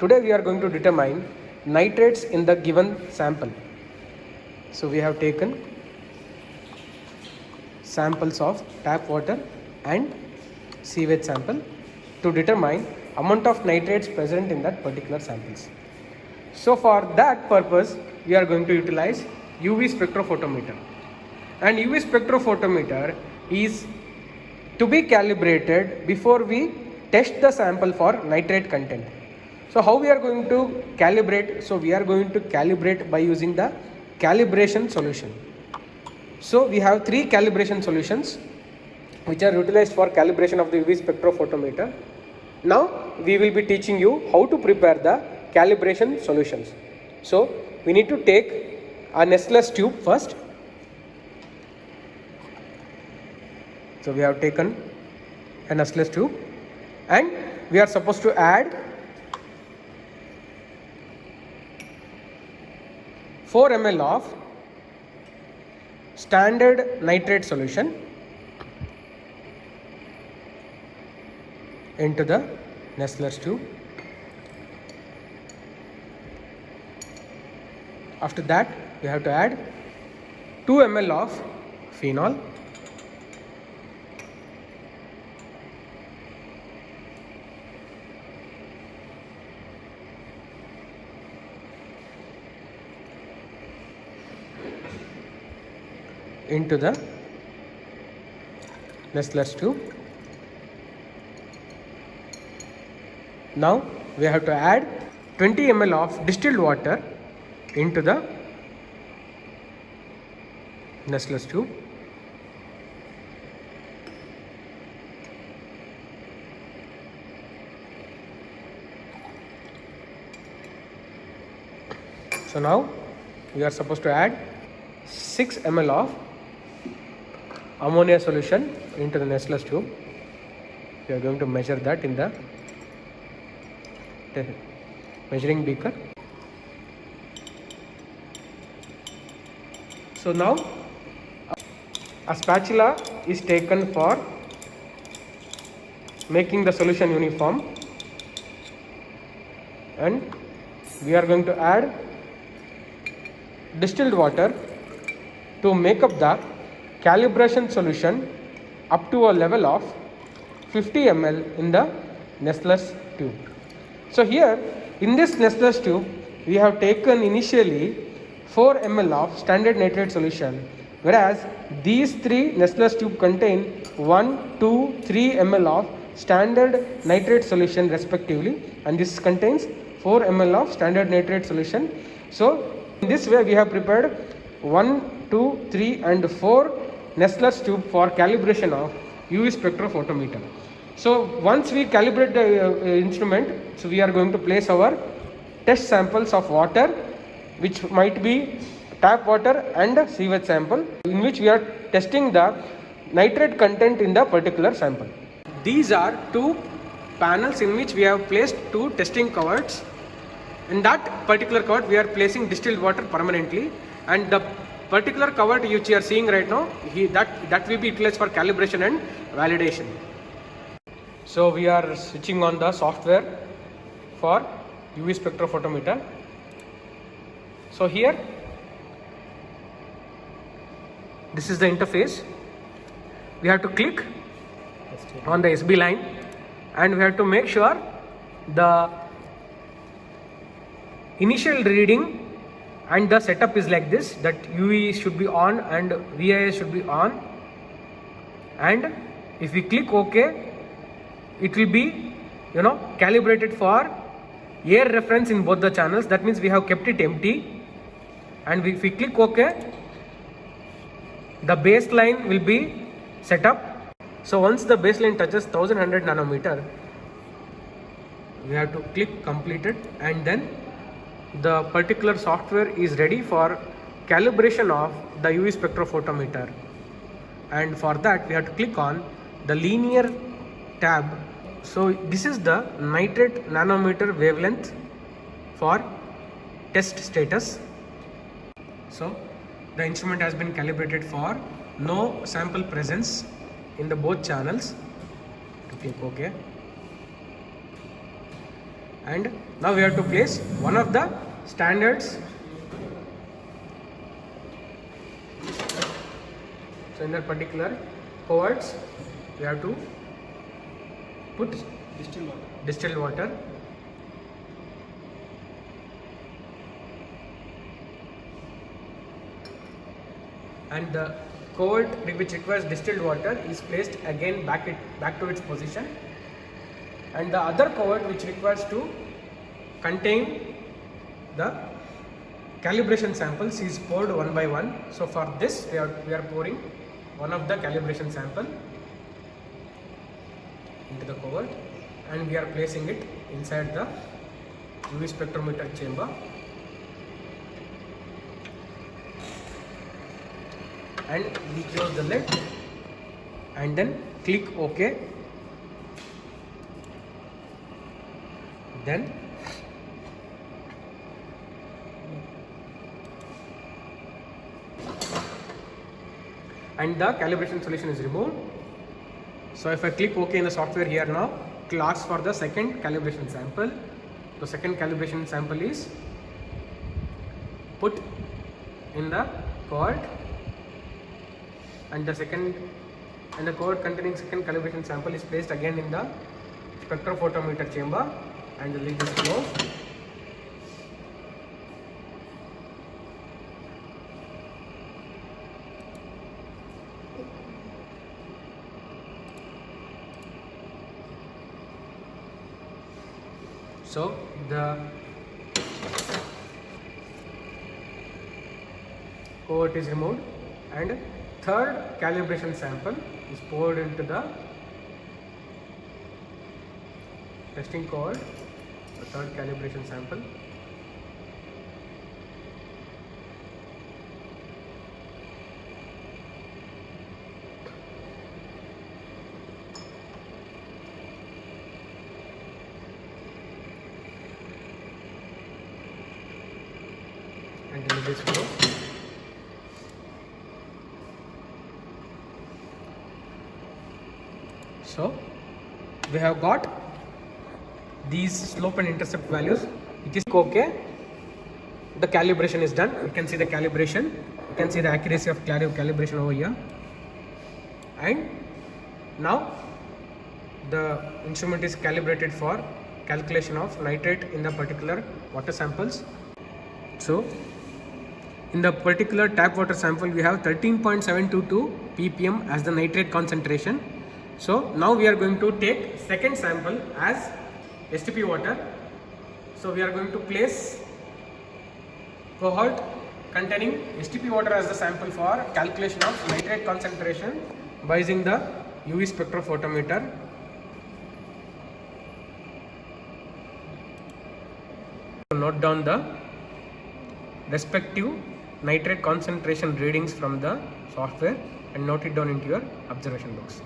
Today we are going to determine nitrates in the given sample. So we have taken samples of tap water and sewage sample to determine amount of nitrates present in that particular samples. So for that purpose we are going to utilize UV spectrophotometer, and UV spectrophotometer is to be calibrated before we test the sample for nitrate content. So how we are going to calibrate? So we are going to calibrate by using the calibration solution. So we have three calibration solutions which are utilized for calibration of the UV spectrophotometer. Now we will be teaching you how to prepare the calibration solutions. So we need to take a nestless tube first. So we have taken a nestless tube and we are supposed to add 4 ml of standard nitrate solution into the nestless tube. After that we have to add 2 ml of phenol, into the nestless tube. Now we have to add 20 ml of distilled water into the nestless tube. So now we are supposed to add 6 ml of ammonia solution into the nestless tube. We are going to measure that in the measuring beaker. So now a spatula is taken for making the solution uniform, and we are going to add distilled water to make up the calibration solution up to a level of 50 ml in the nestless tube. So here in this nestless tube we have taken initially 4 ml of standard nitrate solution, whereas these three nestless tube contain 1, 2, 3 ml of standard nitrate solution respectively, and this contains 4 ml of standard nitrate solution. So in this way we have prepared 1, 2, 3 and 4 nestless tube for calibration of UV spectrophotometer. So once we calibrate the instrument, so we are going to place our test samples of water, which might be tap water and sewage sample, in which we are testing the nitrate content in the particular sample. These are two panels in which we have placed two testing coverts. In that particular covert we are placing distilled water permanently, and the particular covert which you are seeing right now, that will be utilized for calibration and validation. So we are switching on the software for UV spectrophotometer. So here this is the interface. We have to click on the SB line and we have to make sure the initial reading and the setup is like this, that UV should be on and VIS should be on, and if we click OK, it will be calibrated for air reference in both the channels. That means we have kept it empty, and if we click OK, the baseline will be set up. So once the baseline touches 1100 nanometer, we have to click completed, and then the particular software is ready for calibration of the UV spectrophotometer. And for that we have to click on the linear tab. So this is the nitrate nanometer wavelength for test status. So the instrument has been calibrated for no sample presence in the both channels. To click OK. And now we have to place one of the standards. So in that particular cohorts, we have to put distilled water. And the cohort which requires distilled water is placed again back to its position, and the other cohort which requires to contain the calibration samples is poured one by one. So for this we are pouring one of the calibration sample into the cohort, and we are placing it inside the UV spectrometer chamber. And we close the lid and then click OK. Then and the calibration solution is removed. So if I click OK in the software here now, it will ask for the second calibration sample. The second calibration sample is put in the cohort, and the cohort containing second calibration sample is placed again in the spectrophotometer chamber, and the lid is closed. So the cohort is removed, and third calibration sample is poured into the testing cohort, the third calibration sample. And then this flow. So we have got these slope and intercept values, which is okay. The calibration is done. You can see the calibration. You can see the accuracy of calibration over here. And now the instrument is calibrated for calculation of nitrate in the particular water samples. So in the particular tap water sample, we have 13.722 ppm as the nitrate concentration. So now we are going to take second sample as STP water. So we are going to place cohort containing STP water as the sample for calculation of nitrate concentration by using the UV spectrophotometer. Note down the respective nitrate concentration readings from the software and note it down into your observation books.